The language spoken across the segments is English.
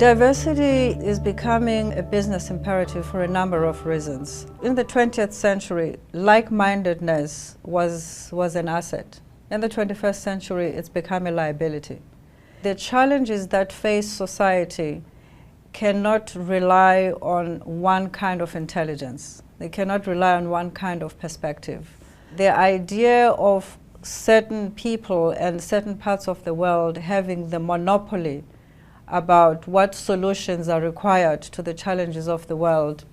Diversity is becoming a business imperative for a number of reasons. In the 20th century, like-mindedness was an asset. In the 21st century, it's become a liability. The challenges that face society cannot rely on one kind of intelligence. They cannot rely on one kind of perspective. The idea of certain people and certain parts of the world having the monopoly about what solutions are required to the challenges of the world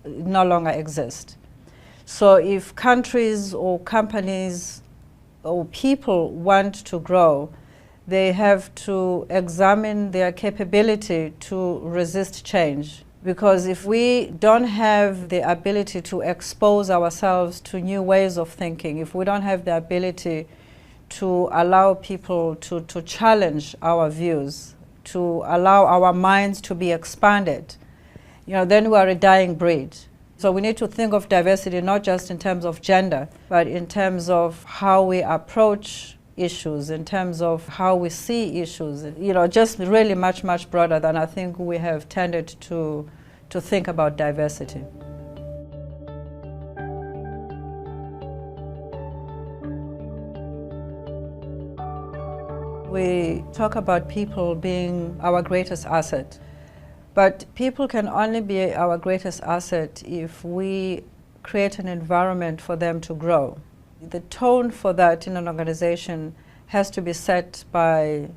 no longer exist. So if countries or companies or people want to grow, they have to examine their capability to resist change. Because if we don't have the ability to expose ourselves to new ways of thinking, if we don't have the ability to allow people to challenge our views, to allow our minds to be expanded, then we are a dying breed. So we need to think of diversity not just in terms of gender, but in terms of how we approach issues, in terms of how we see issues, just really much, much broader than I think we have tended to think about diversity. We talk about people being our greatest asset, but people can only be our greatest asset if we create an environment for them to grow. The tone for that in an organization has to be set by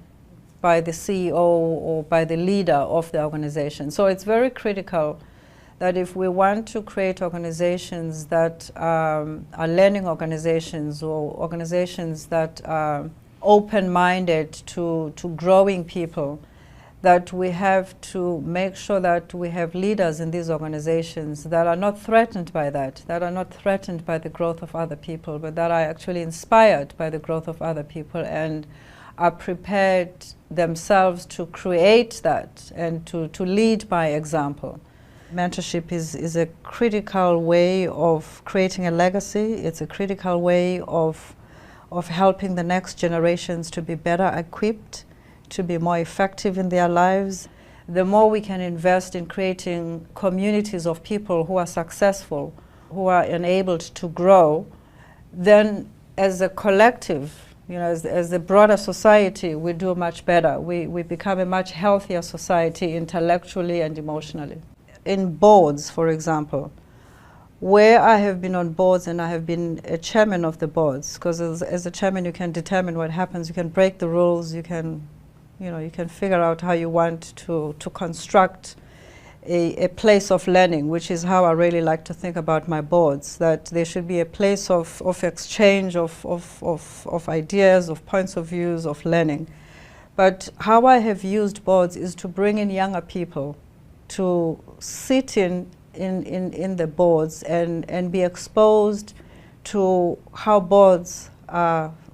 the CEO or by the leader of the organization. So it's very critical that if we want to create organizations that are learning organizations or organizations that are open-minded to growing people, that we have to make sure that we have leaders in these organizations that are not threatened by that are not threatened by the growth of other people, but that are actually inspired by the growth of other people and are prepared themselves to create that and to lead by example. Mentorship is a critical way of creating a legacy. It's a critical way of helping the next generations to be better equipped, to be more effective in their lives. The more we can invest in creating communities of people who are successful, who are enabled to grow, then as a collective, as a broader society, we do much better. We become a much healthier society intellectually and emotionally. In boards, for example, where I have been on boards and I have been a chairman of the boards, because as a chairman you can determine what happens, you can break the rules, you can figure out how you want to construct a place of learning, which is how I really like to think about my boards, that there should be a place of exchange of ideas, of points of views, of learning. But how I have used boards is to bring in younger people to sit in the boards and be exposed to how boards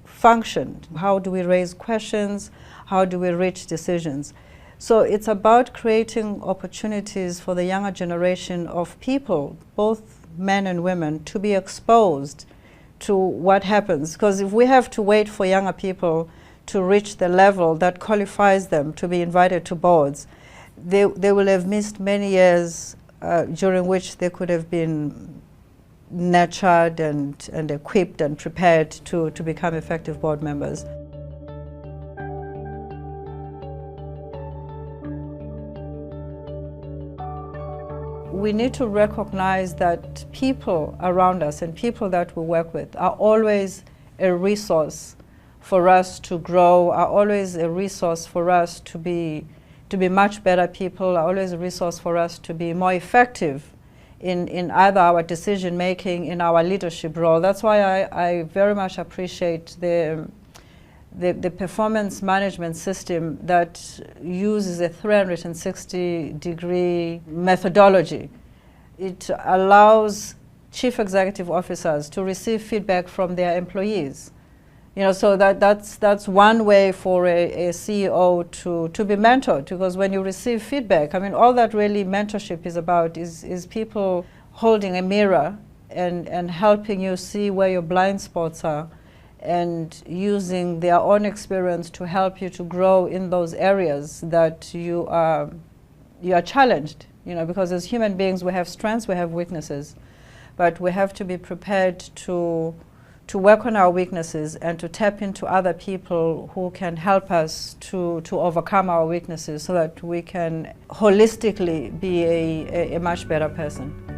function. How do we raise questions? How do we reach decisions? So it's about creating opportunities for the younger generation of people, both men and women, to be exposed to what happens. Because if we have to wait for younger people to reach the level that qualifies them to be invited to boards, they will have missed many years during which they could have been nurtured and equipped and prepared to become effective board members. We need to recognize that people around us and people that we work with are always a resource for us to grow, are always a resource for us to be much better people, are always a resource for us to be more effective in either our decision making, in our leadership role. That's why I very much appreciate the performance management system that uses a 360-degree methodology. It allows chief executive officers to receive feedback from their employees. So that's one way for a CEO to be mentored, because when you receive feedback, all that really mentorship is about is people holding a mirror and helping you see where your blind spots are and using their own experience to help you to grow in those areas that you are challenged, because as human beings we have strengths, we have weaknesses, but we have to be prepared to work on our weaknesses and to tap into other people who can help us to overcome our weaknesses so that we can holistically be a much better person.